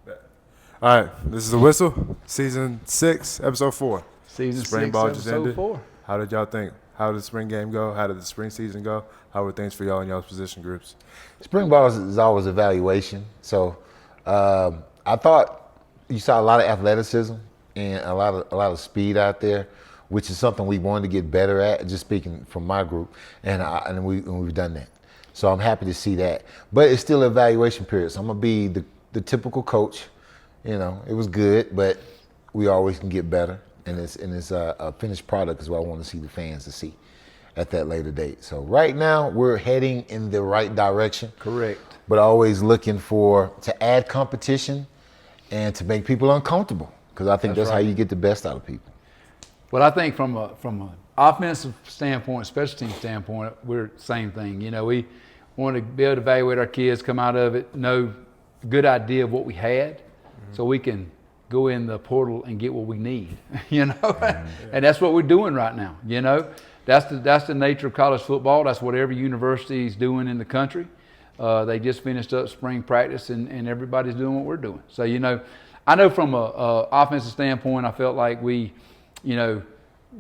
All right, this is The Whistle, Season 6, Episode 4. Season Spring 6, ball just Episode ended. 4. How did y'all think? How did the spring game go? How did the spring season go? How were things for y'all in y'all's position groups? Spring ball is always evaluation. So I thought you saw a lot of athleticism and a lot of speed out there, which is something we wanted to get better at. Just speaking from my group, and we've done that. So I'm happy to see that. But it's still evaluation period. So I'm gonna be the typical coach. You know, it was good, but we always can get better. And it's a finished product is what I want to see the fans to see at that later date. So right now we're heading in the right direction. Correct. But always looking to add competition and to make people uncomfortable, because I think that's right. how you get the best out of people. Well, I think from an offensive standpoint, special team standpoint, we're the same thing. You know, we want to be able to evaluate our kids, come out of it, know a good idea of what we had, so we can go in the portal and get what we need. You know, and that's what we're doing right now. You know, that's the nature of college football. That's what every university is doing in the country. They just finished up spring practice, and everybody's doing what we're doing. So, you know, I know from a offensive standpoint, I felt like we, you know,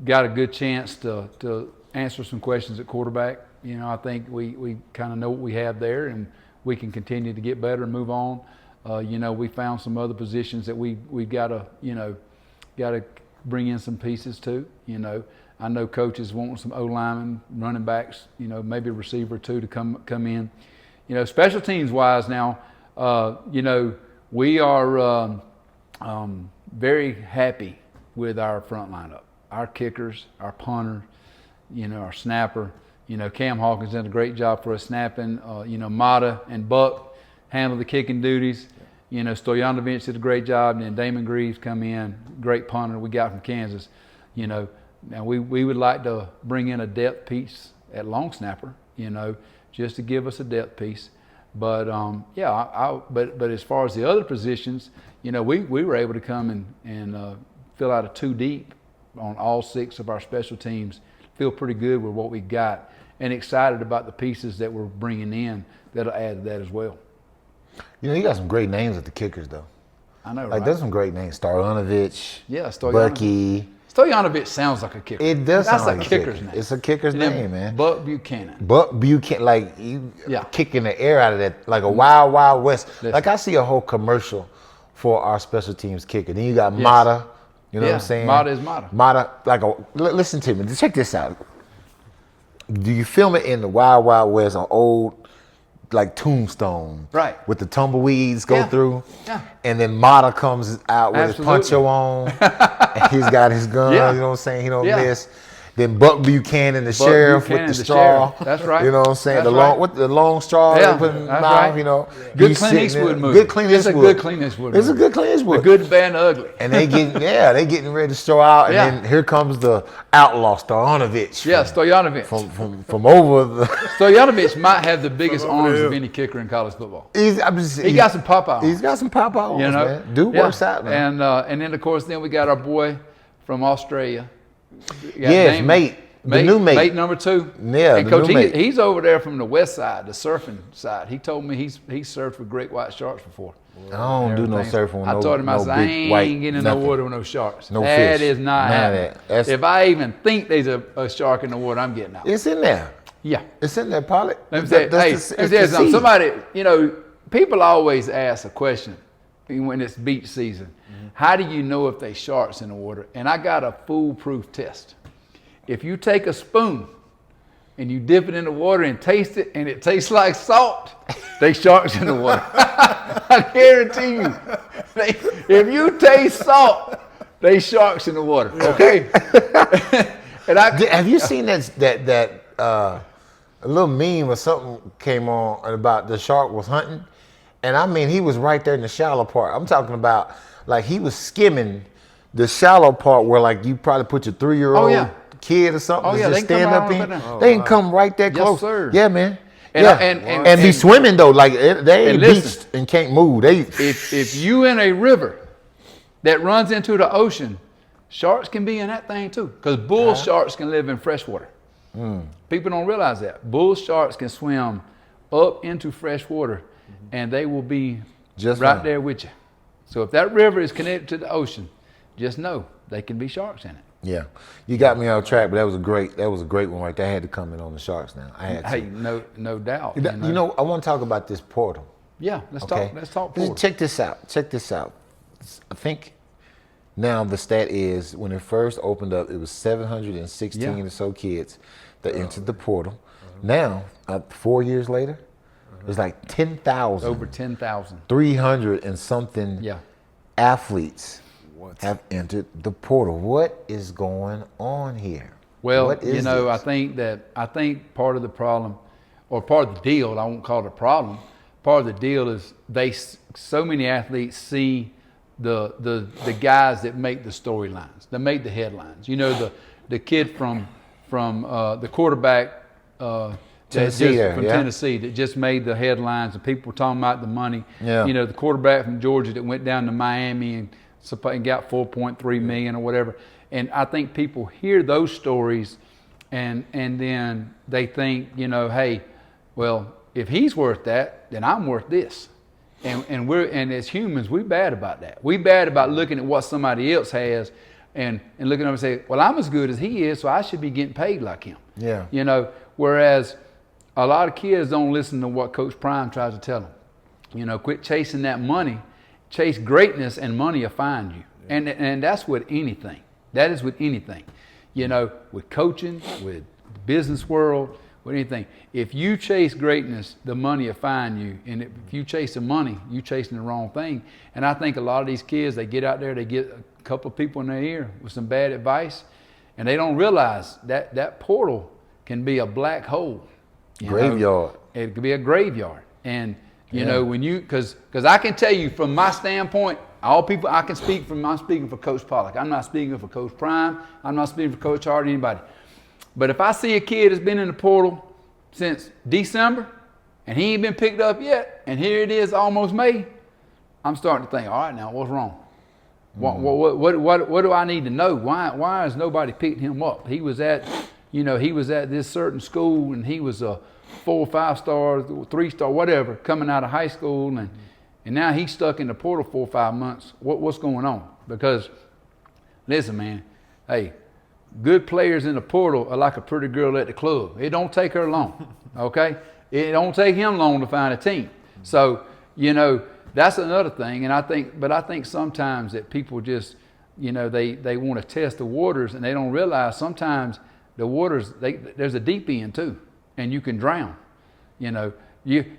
got a good chance to answer some questions at quarterback. You know, I think we kind of know what we have there, and we can continue to get better and move on. You know, we found some other positions that we got to bring in some pieces to. You know, I know coaches want some O linemen, running backs. You know, maybe a receiver or two to come in. You know, special teams wise now, you know, we are very happy with our front lineup. Our kickers, our punter, you know, our snapper. You know, Cam Hawkins did a great job for us snapping. You know, Mata and Buck handled the kicking duties. You know, Stojanovic did a great job, and then Damon Greaves come in, great punter we got from Kansas. You know, now we would like to bring in a depth piece at long snapper, you know, just to give us a depth piece. But but as far as the other positions, you know, we were able to come and fill out a 2 deep on all 6 of our special teams. Feel pretty good with what we got, and excited about the pieces that we're bringing in that'll add to that as well. You know, you got some great names at the kickers, though. I know, Like, right? there's some great names. Stojanovic, Yeah, Stojanovic. Bucky. Stojanovic sounds like a kicker. It does That's sound like a kicker's name. It's a kicker's And then name, man. Buck Buchanan. But Buchanan, like, you Yeah. kicking the air out of that, like a Wild Wild West. Listen. Like, I see a whole commercial for our special teams kicker. Then you got Mata, you know what I'm saying? Mata is Mata. Mata, listen to me. Check this out. Do you film it in the Wild Wild West, an old, like, tombstone? Right. With the tumbleweeds go Yeah. through? Yeah. And then Mata comes out with Absolutely. his poncho on. And he's got his gun, Yeah. you know what I'm saying? He don't Yeah. miss. Then Buck Buchanan, the sheriff Buchanan, with the the straw. sheriff. That's right. You know what I'm saying? That's The long straw Yeah, they put in the that's mouth, right. you know. Good He's Clint sitting Eastwood there. movie. Good Clint It's a Eastwood. good Clint Eastwood It's a movie. good Clint Eastwood. The good, the bad, and the ugly. And they getting ready to throw out, and Yeah. then here comes the outlaw Stojanovic. Yeah, Stojanovic. From over the. Stojanovic might have the biggest over the arms hill. of any kicker in college football. He He got some pop out. He's got some pop out, You know, man. Dude Yeah. works out, man. And then of course we got our boy from Australia. We got Yes, Damon. mate. The new mate. Mate number 2. Yeah, and the coach, new mate. he's over there from the west side, the surfing side. He told me he's surfed with great white sharks before. I don't do no surfing with I told him, I said, I big ain't white getting in nothing. no water with no sharks. No That fish. is not None of happening. that. That's- If I even think there's a shark in the water, I'm getting out. It's in there. Yeah. It's in there, pilot. Let me say, hey, That's let me say something. seed. Somebody, you know, people always ask a question when it's beach season. How do you know if they sharks in the water? And I got a foolproof test. If you take a spoon and you dip it in the water and taste it, and it tastes like salt, they sharks in the water. I guarantee you. If you taste salt, they sharks in the water. Okay. And Have you seen that a little meme or something came on about the shark was hunting? And I mean, he was right there in the shallow part. I'm talking about, like, he was skimming the shallow part where, like, you probably put your 3-year-old Oh, yeah. kid or something Oh, to yeah, just they can stand come up right in. on up there. They can come right there Yes, close. sir. Yeah, man. And yeah. and be swimming though, like they ain't listen, beached and can't move. They if you in a river that runs into the ocean, sharks can be in that thing too. Because bull sharks can live in fresh water. People don't realize that. Bull sharks can swim up into fresh water, and they will be Just right fine. there with you. So if that river is connected to the ocean, just know they can be sharks in it. Yeah, you got me off track, but that was a great one right there. I had to come in on the Sharks now. I had to. Hey, no doubt. You know, I want to talk about this portal. Yeah, let's Okay? talk portal. Check this out. Check this out. I think now the stat is when it first opened up, it was 716 or so kids that entered the portal. Now, 4 years later, it's like 10,000. Over 10,000. 300 and something athletes have entered the portal. What is going on here? Well, What is I this? think part of the problem, or part of the deal, I won't call it a problem. Part of the deal is so many athletes see the guys that make the storylines, that make the headlines. You know, the kid from the quarterback Tennessee Tennessee that just made the headlines, and people were talking about the money. Yeah. You know, the quarterback from Georgia that went down to Miami and got $4.3 million or whatever. And I think people hear those stories, and then they think, hey, well, if he's worth that, then I'm worth this. And as humans, we're bad about that. We're bad about looking at what somebody else has and looking at them and say, well, I'm as good as he is, so I should be getting paid like him. Yeah. Whereas a lot of kids don't listen to what Coach Prime tries to tell them. Quit chasing that money. Chase greatness, and money will find you. And that's with anything. That is with anything. With coaching, with the business world, with anything. If you chase greatness, the money will find you. And if you chase the money, you're chasing the wrong thing. And I think a lot of these kids, they get out there, they get a couple of people in their ear with some bad advice, and they don't realize that portal can be a black hole. Graveyard. It could be a graveyard. And because I can tell you from my standpoint, I'm speaking for Coach Pollock. I'm not speaking for Coach Prime. I'm not speaking for Coach Hart or anybody. But if I see a kid that's been in the portal since December and he ain't been picked up yet, and here it is almost May, I'm starting to think, all right, now what's wrong? What do I need to know? Why has nobody picked him up? He was at this certain school, and he was a 4 or 5 star, 3 star, whatever, coming out of high school, and now he's stuck in the portal 4 or 5 months. What's going on? Because, listen, man, hey, good players in the portal are like a pretty girl at the club. It don't take her long, okay? It don't take him long to find a team. So, that's another thing. And I think sometimes that people just, they want to test the waters, and they don't realize sometimes the waters, there's a deep end too, and you can drown. You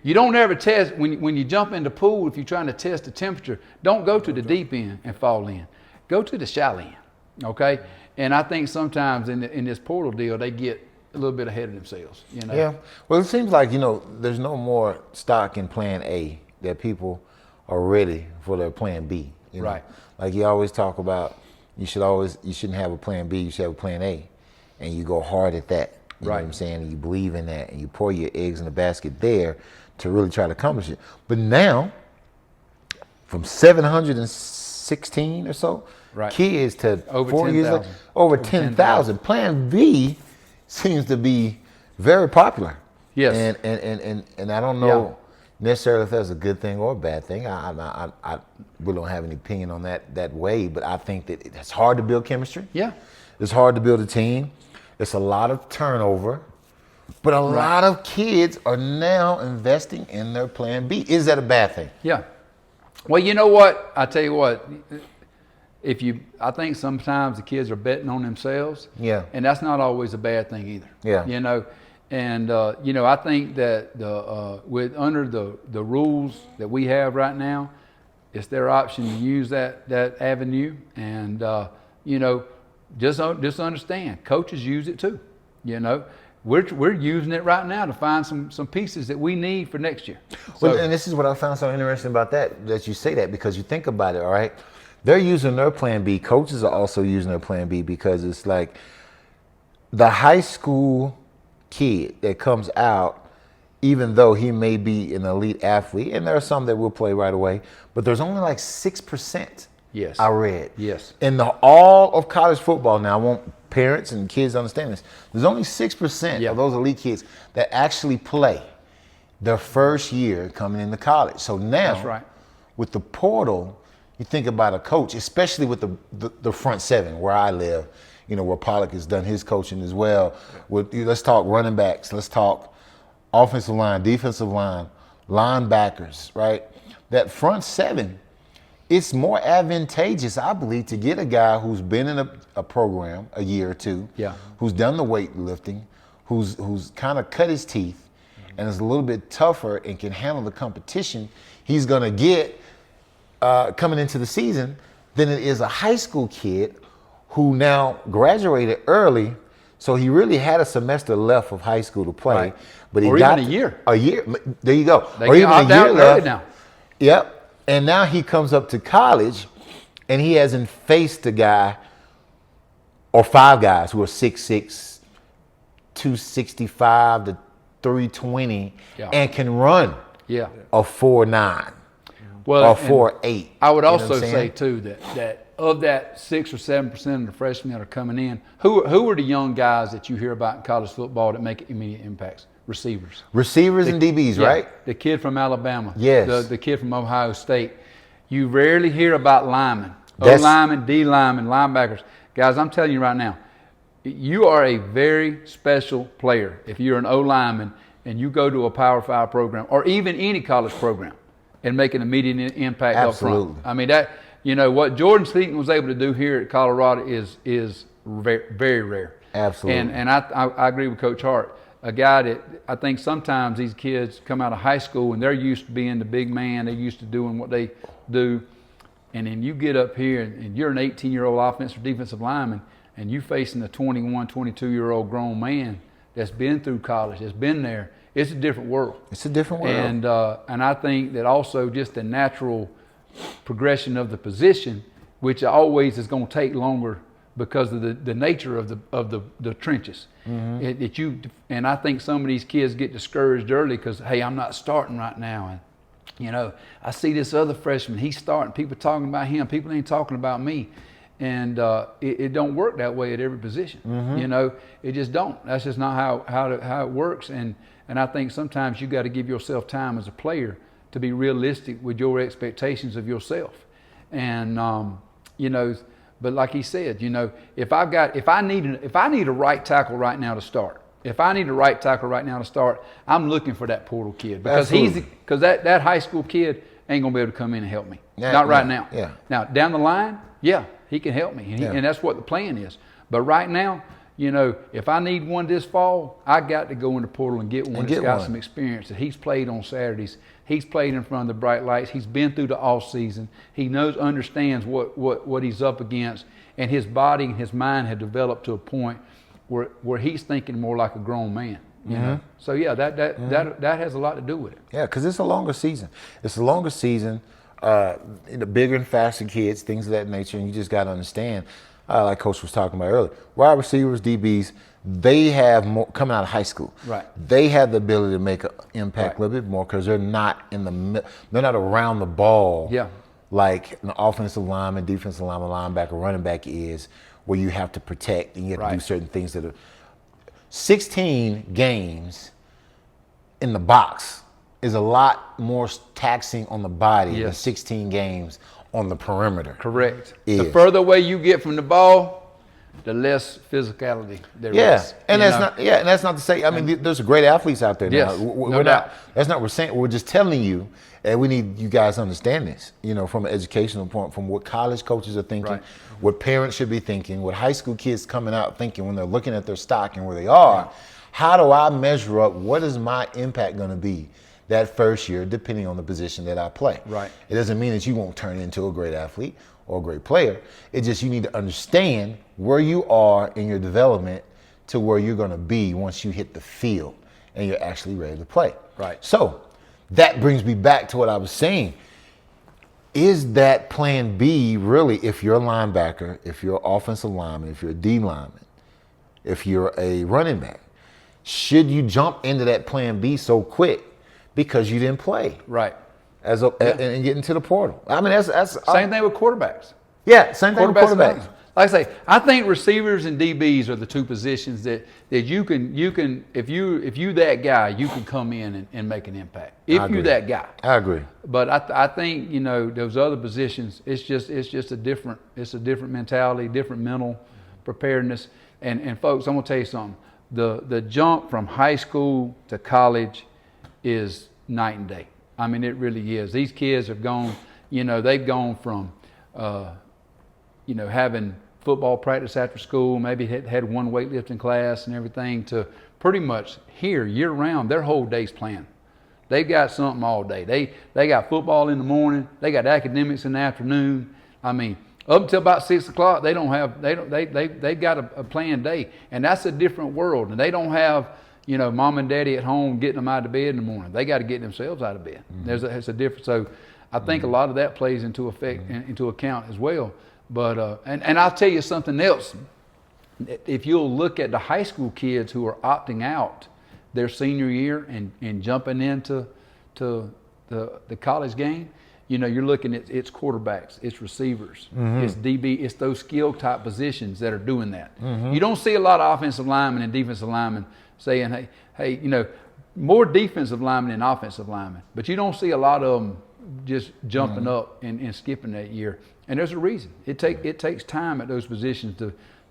don't ever test when you jump in the pool. If you're trying to test the temperature, don't go to the deep end and fall in. Go to the shallow end, okay? And I think sometimes in this portal deal, they get a little bit ahead of themselves. Yeah. Well, it seems like there's no more stock in Plan A, that people are ready for their Plan B. Right. Like you always talk about, you shouldn't have a Plan B. You should have a Plan A, and you go hard at that. You know what I'm saying? And you believe in that, and you pour your eggs in the basket there to really try to accomplish it. But now, from 716 or so kids to over 4 years later, 10,000. over 10,000. Plan B seems to be very popular. Yes. And I don't know necessarily if that's a good thing or a bad thing. I really don't have any opinion on that way, but I think that it's hard to build chemistry. Yeah. It's hard to build a team. It's a lot of turnover, but a lot of kids are now investing in their Plan B. Is that a bad thing? Yeah. Well, you know what? I tell you what, I think sometimes the kids are betting on themselves. Yeah. And that's not always a bad thing either. Yeah. And I think that under the rules that we have right now, it's their option to use that avenue. And just understand, coaches use it too. We're using it right now to find some pieces that we need for next year. Well, and this is what I found so interesting about that you say that, because you think about it, all right? They're using their Plan B. Coaches are also using their Plan B, because it's like the high school kid that comes out, even though he may be an elite athlete, and there are some that will play right away, but there's only like 6%. Yes. I read. Yes. In all of college football, now I want parents and kids to understand this, there's only 6% of those elite kids that actually play their first year coming into college. So now, that's right, with the portal, you think about a coach, especially with the front seven where I live, where Pollock has done his coaching as well. Let's talk running backs. Let's talk offensive line, defensive line, linebackers, right? That front seven, it's more advantageous, I believe, to get a guy who's been in a program a year or two, who's done the weightlifting, who's kind of cut his teeth, and is a little bit tougher and can handle the competition he's going to get coming into the season than it is a high school kid who now graduated early, so he really had a semester left of high school to play. Right. But he or got even a year. A year. There you go. They or even opt a year out left. early now. Yep. And now he comes up to college, and he hasn't faced a guy or five guys who are 6'6", 265 to 320, and can run a 4.9 or 4.8. I would also say too that of that 6 or 7% of the freshmen that are coming in, who are the young guys that you hear about in college football that make immediate impacts? Receivers and DBs, right? The kid from Alabama, yes. The kid from Ohio State. You rarely hear about linemen, O-linemen, D-linemen, linebackers. Guys, I'm telling you right now, you are a very special player if you're an O-lineman and you go to a Power 5 program or even any college program and make an immediate impact up front. I mean, that, what Jordan Seaton was able to do here at Colorado is very, very rare. Absolutely. And I agree with Coach Hart. A guy that I think sometimes these kids come out of high school and they're used to being the big man. They're used to doing what they do. And then you get up here and you're an 18-year-old offensive or defensive lineman and you facing a 21, 22-year-old grown man that's been through college, that's been there. It's a different world. It's a different world. And I think that also just the natural progression of the position, which always is going to take longer because of the nature of the trenches. And I think some of these kids get discouraged early because, hey, I'm not starting right now. And, I see this other freshman, he's starting. People talking about him. People ain't talking about me. And it don't work that way at every position. It just don't. That's just not how it works. And I think sometimes you got to give yourself time as a player to be realistic with your expectations of yourself. And but like he said, if I need a right tackle right now to start, I'm looking for that portal kid because that high school kid ain't gonna be able to come in and help me. Not right now. Yeah. Now down the line, he can help me, and that's what the plan is. But right now, if I need one this fall, I got to go in the portal and get one that's got some experience. That he's played on Saturdays, he's played in front of the bright lights, he's been through the off season, he understands what he's up against, and his body and his mind have developed to a point where he's thinking more like a grown man. You know? So that has a lot to do with it. Yeah, because it's a longer season. It's a longer season. The bigger and faster kids, things of that nature, and you just got to understand. Like Coach was talking about earlier, wide receivers, DBs, they have more coming out of high school. Right. They have the ability to make an impact a little bit more because they're not they're not around the ball. Like an offensive lineman, defensive lineman, linebacker, running back is, where you have to protect and you have to do certain things that are 16 games in the box is a lot more taxing on the body than 16 games on the perimeter. Correct. The further away you get from the ball, the less physicality there is. And that's not to say, I mean, there's great athletes out there now. Yes, no doubt. That's not what we're saying. We're just telling you, and we need you guys to understand this, from an educational point, from what college coaches are thinking, what parents should be thinking, what high school kids coming out thinking when they're looking at their stock and where they are. How do I measure up? What is my impact going to be that first year, depending on the position that I play? Right. It doesn't mean that you won't turn into a great athlete or a great player. It's just you need to understand where you are in your development to where you're going to be once you hit the field and you're actually ready to play. Right. So that brings me back to what I was saying. Is that plan B really, if you're a linebacker, if you're an offensive lineman, if you're a D lineman, if you're a running back, should you jump into that plan B so quick because you didn't play? Right. And get into the portal. I mean, that's same thing with quarterbacks. Yeah, same thing with quarterbacks. like I say, I think receivers and DBs are the two positions that you can if you that guy, you can come in and make an impact. If you're that guy. I agree. But I think, you know, those other positions, it's just a different mentality, different mental preparedness. And folks, I'm gonna tell you something. The jump from high school to college is night and day. I mean, it really is. These kids have gone, you know, they've gone from you know, having football practice after school, maybe had one weightlifting class and everything, to pretty much here year round, their whole day's planned. They've got something all day. They got football in the morning, they got academics in the afternoon. I mean, up until about 6 o'clock, they've got a planned day, and that's a different world. And they don't have, you know, mom and daddy at home getting them out of bed in the morning. They got to get themselves out of bed. Mm-hmm. It's a difference. So I think a lot of that plays into account as well. But and I'll tell you something else. If you'll look at the high school kids who are opting out their senior year and jumping into the college game, you know, you're looking at it's quarterbacks, it's receivers, it's DB, it's those skill type positions that are doing that. You don't see a lot of offensive linemen and defensive linemen saying, hey, you know, more defensive linemen than offensive linemen, but you don't see a lot of them just jumping up and skipping that year. And there's a reason. It takes time at those positions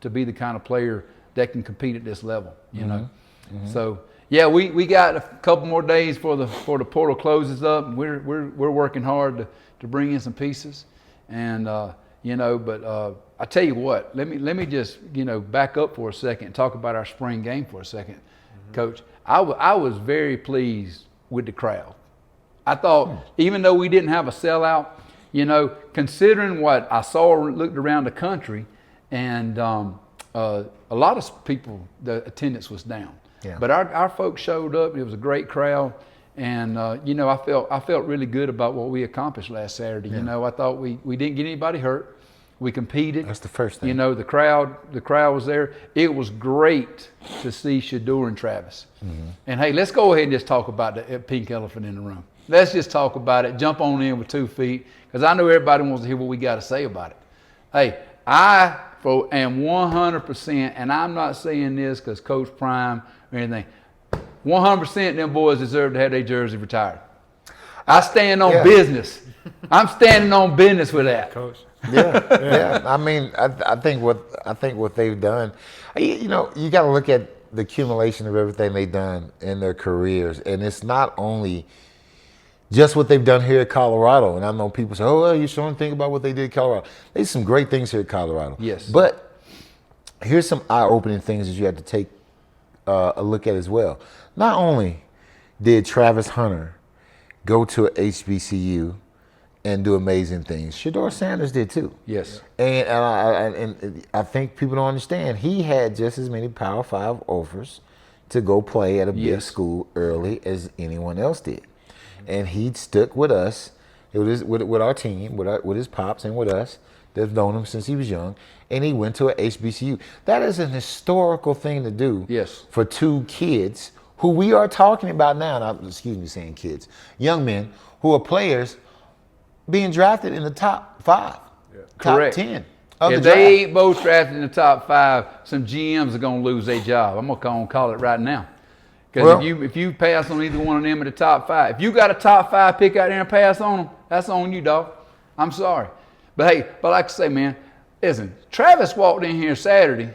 to be the kind of player that can compete at this level, you know. So yeah, we got a couple more days before the portal closes up, and we're working hard to bring in some pieces, and you know. But I tell you what, let me just, you know, back up for a second and talk about our spring game for a second, Coach. I was very pleased with the crowd. I thought, even though we didn't have a sellout, you know, considering what I saw, looked around the country, and a lot of people, the attendance was down. Yeah. But our folks showed up. It was a great crowd, and you know, I felt really good about what we accomplished last Saturday. Yeah. You know, I thought we didn't get anybody hurt. We competed. That's the first thing. You know, the crowd was there. It was great to see Shador and Travis. And hey, let's go ahead and just talk about the pink elephant in the room. Let's just talk about it. Jump on in with 2 feet, because I know everybody wants to hear what we got to say about it. Hey, I am 100%, and I'm not saying this because Coach Prime or anything. 100% them boys deserve to have their jersey retired. I stand on business. I'm standing on business with that, Coach. Yeah. I mean, I think what they've done. You know, you got to look at the accumulation of everything they've done in their careers, and it's not only just what they've done here at Colorado. And I know people say, oh, well, you shouldn't think about what they did at Colorado. They did some great things here at Colorado. Yes. But here's some eye-opening things that you have to take a look at as well. Not only did Travis Hunter go to a HBCU and do amazing things, Shador Sanders did too. Yes. And I think people don't understand, he had just as many Power 5 offers to go play at a big school early as anyone else did. And he stuck with us, with our team, with his pops and with us. They've known him since he was young, and he went to a HBCU. That is an historical thing to do for 2 kids who we are talking about now. And excuse me saying kids, young men who are players being drafted in the top 5, top 10. If they ain't both drafted in the top 5, some GMs are gonna lose their job. I'm gonna call it right now. Because if you pass on either one of them in the top 5, if you got a top 5 pick out there and pass on them, that's on you, dog. I'm sorry. But hey, like I say, man, listen, Travis walked in here Saturday.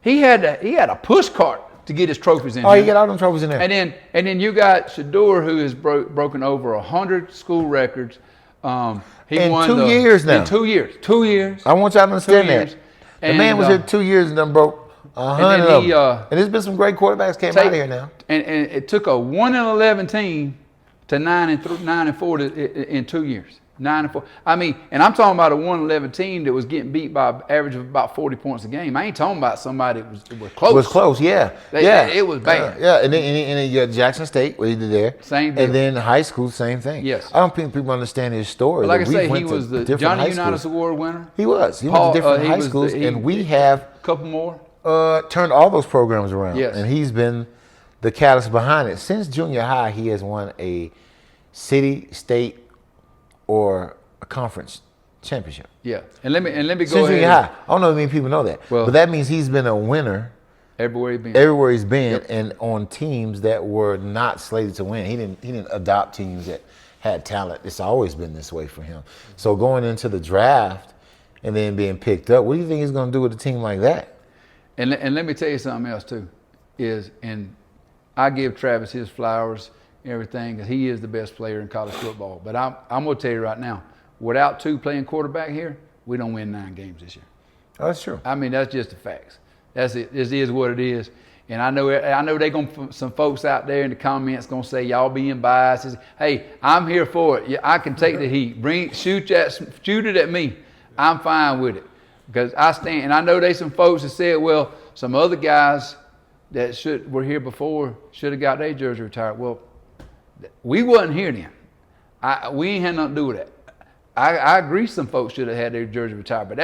He had a push cart to get his trophies in. Oh, he got all them trophies in there. And then you got Shador, who has broken over 100 school records. He won 2 years now. In 2 years. 2 years. I want y'all to understand that. The man was here 2 years and done broke 100 of them. And there's been some great quarterbacks came out of here now. And it took a 1-11 team to 9-4 in 2 years. 9-4. I mean, and I'm talking about a 1-11 team that was getting beat by an average of about 40 points a game. I ain't talking about somebody that was close. It was close, yeah. It was bad. And then you got Jackson State, where he did there. Same deal. And then high school, same thing. Yes. I don't think people understand his story. But like I say, he was the Johnny Unitas Award winner. He was. He went to different high schools, and we have a couple more. Turned all those programs around. Yes. And he's been the catalyst behind it. Since junior high, he has won a city, state, or a conference championship. Yeah, and let me go Since junior ahead. high. I don't know if many people know that. Well- but that means he's been a winner Everywhere he's been. everywhere he's been and on teams that were not slated to win. He didn't adopt teams that had talent. It's always been this way for him. So going into the draft and then being picked up, what do you think he's going to do with a team like that? And let me tell you something else too, and I give Travis his flowers and everything because he is the best player in college football. But I'm going to tell you right now, without two playing quarterback here, we don't win 9 games this year. Oh, that's true. I mean, that's just the facts. That's it. This is what it is. And I know they gonna some folks out there in the comments gonna say y'all being biased. Hey, I'm here for it. Yeah, I can take the heat. Shoot it at me. I'm fine with it because I stand. And I know there's some folks that said, well, some other guys that were here before should have got their jersey retired. Well, we wasn't here then. We ain't had nothing to do with that. I agree. Some folks should have had their jersey retired, but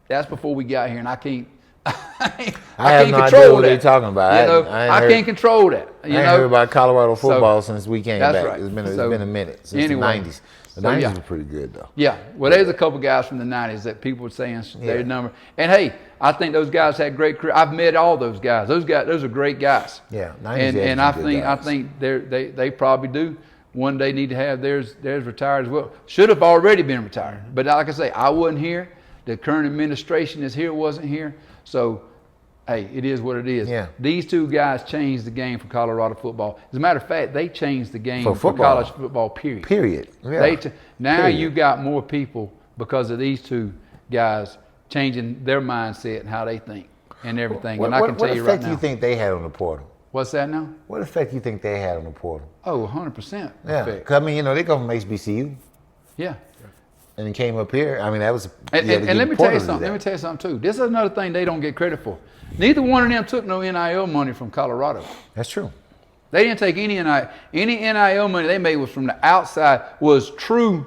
that's before we got here, and I can't. I have can't no idea control what that. they're talking about. You know, I can't control that. I ain't heard about Colorado football since we came that's back. right. It's been a minute since Anyway, the 90s. The so 90s yeah. were pretty good though. Yeah, well, there's a couple guys from the 90s that people were saying their number. And hey, I think those guys had great career. I've met all those guys. Those are great guys. Yeah, 90s and had I some good think guys. they probably do. One day need to have theirs retired as well. Should have already been retired. Mm-hmm. But like I say, I wasn't here. The current administration that's here wasn't here. So, hey, it is what it is. Yeah. These two guys changed the game for Colorado football. As a matter of fact, they changed the game For for football. college football, period. Period. Yeah. Now Period. you got more people because of these two guys changing their mindset and how they think and everything. And I can tell you right What effect now. do you think they had on the portal? What's that now? What effect do you think they had on the portal? Oh, 100%. Yeah, effect. 'cause, I mean, they come from HBCU Yeah. and then came up here. I mean, that was. And let me tell you something. Let me tell you something too. This is another thing they don't get credit for. Neither one of them took no NIL money from Colorado. That's true. They didn't take any NIL. Any NIL money they made was from the outside. Was true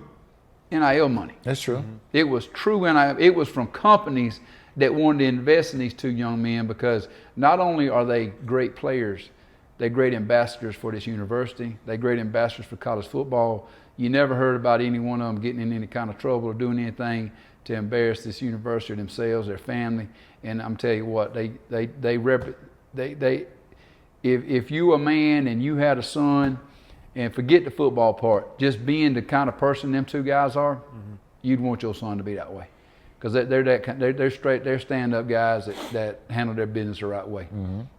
NIL money. That's true. It was true NIL. It was from companies that wanted to invest in these two young men because not only are they great players, they're great ambassadors for this university. They're great ambassadors for college football. You never heard about any one of them getting in any kind of trouble or doing anything to embarrass this university or themselves, their family. And I'm telling you what, if you a man and you had a son, and forget the football part, just being the kind of person them two guys are, you'd want your son to be that way, because they're stand-up guys that handle their business the right way.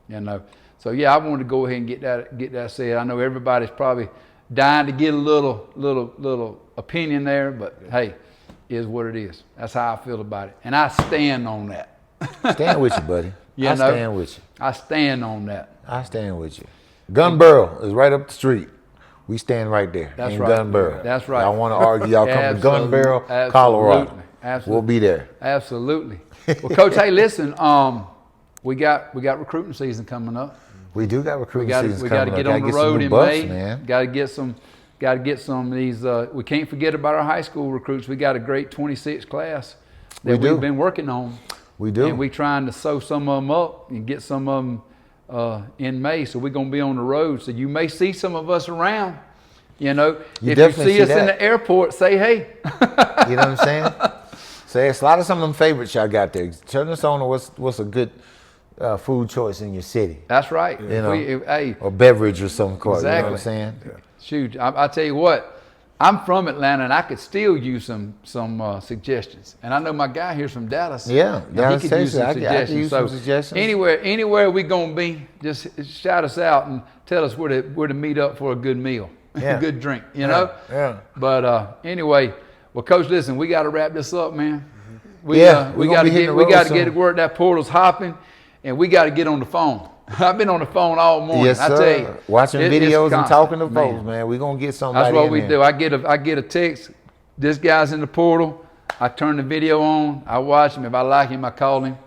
You know, so yeah, I wanted to go ahead and get that said. I know everybody's probably dying to get a little opinion there, but hey, is what it is. That's how I feel about it, and I stand on that. Stand with you, buddy. You I know? stand with you. I stand on that. I stand with you. Gun Barrel is right up the street. We stand right there That's in right. Gun Barrel. That's right. Y'all want to argue, y'all come to Gun Barrel, Absolutely. Colorado. Absolutely. We'll be there. Absolutely. Well, Coach, hey, listen, we got recruiting season coming up. We do got recruiting season We got to coming get up. on the Gotta some road new in buffs, May. man. Got to get some of these. We can't forget about our high school recruits. We got a great 26 class that We do. we've been working on. We do. And we trying to sew some of them up and get some of them in May. So we're going to be on the road. So you may see some of us around. You know, if you definitely see see us in that. the airport, say hey. You know what I'm saying? Say it's a lot of some of them favorites y'all got there. Turn us on to what's a good food choice in your city. That's right. You know, Hey, or beverage or some sort. Exactly. You know what I'm saying? shoot, I tell you what, I'm from Atlanta and I could still use some suggestions. And I know my guy here's from Dallas. Yeah, and Dallas, he could use Texas. some I could suggestions. use some suggestions. Anywhere we gonna be, just shout us out and tell us where to meet up for a good meal, Yeah. a good drink. You know. Yeah. But anyway, well, Coach, listen, we got to wrap this up, man. We We gonna got to be hitting get the we road got to soon. get to work. That portal's hopping, and we got to get on the phone. I've been on the phone all morning. Yes, I sir. tell you, Watching it's videos and constant, talking to folks, man. We're going to get somebody That's what in we there. do. I get a text. This guy's in the portal. I turn the video on. I watch him. If I like him, I call him.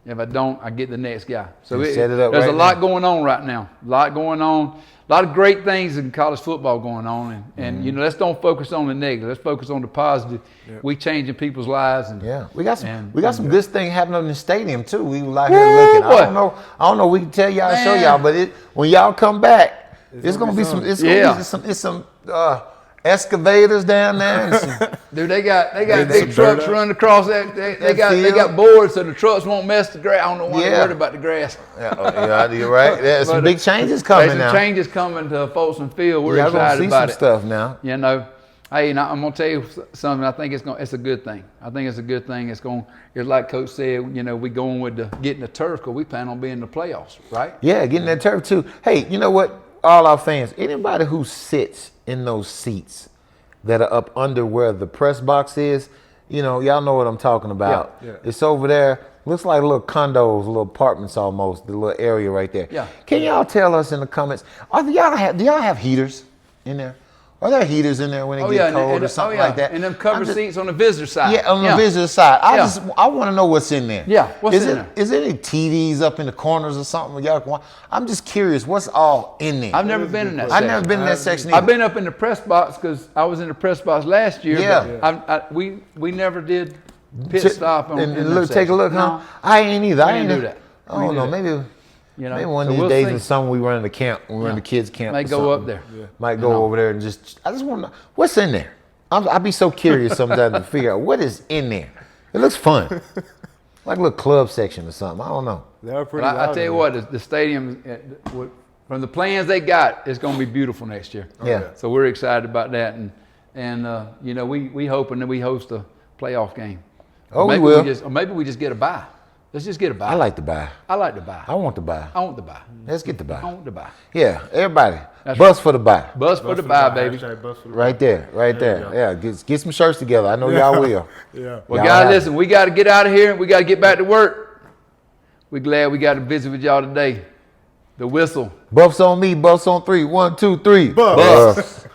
If I don't, I get the next guy. So You set it up there's right a lot now. going on right now. A lot going on. A lot of great things in college football going on. And you know, let's don't focus on the negative. Let's focus on the positive. Yep. We changing people's lives. And Yeah, we got some. And- We got some good things happening in the stadium too. We were out here looking. boy. I don't know. We can tell y'all, show Man. y'all, but when y'all come back, it's gonna be some. something. It's gonna Yeah. be some. It's some. excavators down there. And some, Dude, they got Getting big some trucks dirt up. running across that. They got boards so the trucks won't mess the grass. I don't know why they're Yeah. worried about the grass. yeah, you're right. There's some But, big changes coming There's now. some changes coming to Folsom Field. We're Y'all gonna excited see about some it. stuff now. You know, hey, now I'm gonna tell you something. I think it's a good thing. I think it's a good thing. It's like Coach said. You know, we going with getting the turf because we plan on being in the playoffs, right? Yeah, getting that turf too. Hey, you know what? All our fans, anybody who sits in those seats that are up under where the press box is, you know, y'all know what I'm talking about. Yeah. It's over there. Looks like little condos, little apartments almost, the little area right there. Yeah. Can y'all tell us in the comments, do y'all have heaters in there? Are there heaters in there when it gets cold or something like that? And them covered seats on the visitor side. Yeah, on the visitor side. Yeah. I want to know what's in there. Yeah, what's is in it, there? Is there any TVs up in the corners or something? I'm just curious, what's all in there? I've never been in that. I've section. never been in that section I've either. been up in the press box because I was in the press box last year. Yeah. But we never did pit stop on, and in look, them take a look, sections. huh? I ain't either. I didn't ain't do that. I We don't didn't know. do Maybe You know? maybe one So of these we'll days see. in summer we run the camp. We run the kids camp. May or go up something. there. Might go over there and I just want to know what's in there. I'd be so curious sometimes to figure out what is in there. It looks fun, like a little club section or something. I don't know. They are pretty But I loud tell you in what, the stadium, from the plans they got, it's going to be beautiful next year. Yeah. So we're excited about that, and you know, we hoping that we host a playoff game. Oh, maybe we will. or maybe we just get a bye. Let's just get a bye. I like to buy. I like to buy. I want to buy. I want the bye. Let's get the buy. I want the bye. Yeah, everybody. That's Bus for the buy. Bus for the bye, baby. Hashtag bus for the Right there, right there. Yeah, get some shirts together. I know y'all will. Yeah. Well, Y'all guys, have listen, we got to get out of here. We got to get back to work. We're glad we got to visit with y'all today. The whistle. Buffs on me, buffs on 3. 1, 2, 3. Buffs. Buffs.